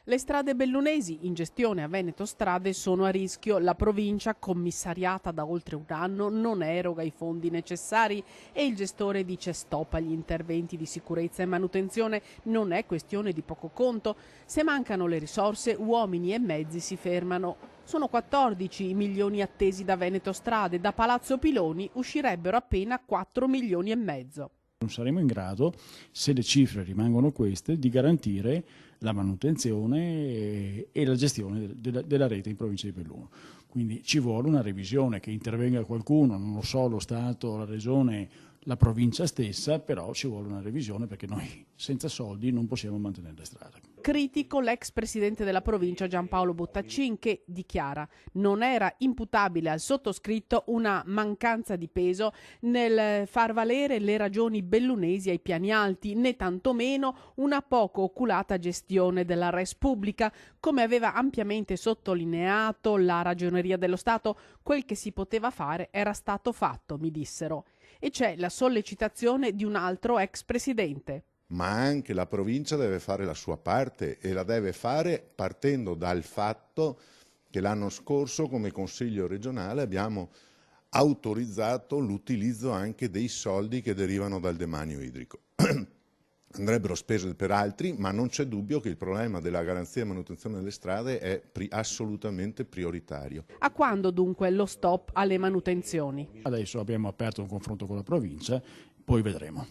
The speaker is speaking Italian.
Le strade bellunesi in gestione a Veneto Strade sono a rischio. La provincia, commissariata da oltre un anno, non eroga i fondi necessari e il gestore dice stop agli interventi di sicurezza e manutenzione. Non è questione di poco conto. Se mancano le risorse, uomini e mezzi si fermano. Sono 14 i milioni attesi da Veneto Strade. Da Palazzo Piloni uscirebbero appena 4 milioni e mezzo. Non saremo in grado, se le cifre rimangono queste, di garantire la manutenzione e la gestione della rete in provincia di Belluno. Quindi ci vuole una revisione, che intervenga qualcuno, non lo so, lo Stato, la Regione, la provincia stessa, però ci vuole una revisione perché noi senza soldi non possiamo mantenere le strade. Critico l'ex presidente della provincia Giampaolo Bottaccin, che dichiara non era imputabile al sottoscritto una mancanza di peso nel far valere le ragioni bellunesi ai piani alti, né tantomeno una poco oculata gestione della res pubblica, come aveva ampiamente sottolineato la Ragioneria dello Stato. Quel che si poteva fare era stato fatto, mi dissero. E c'è la sollecitazione di un altro ex presidente. Ma anche la provincia deve fare la sua parte e la deve fare partendo dal fatto che l'anno scorso come Consiglio regionale abbiamo autorizzato l'utilizzo anche dei soldi che derivano dal demanio idrico. Andrebbero spese per altri, ma non c'è dubbio che il problema della garanzia e manutenzione delle strade è assolutamente prioritario. A quando dunque lo stop alle manutenzioni? Adesso abbiamo aperto un confronto con la provincia, poi vedremo.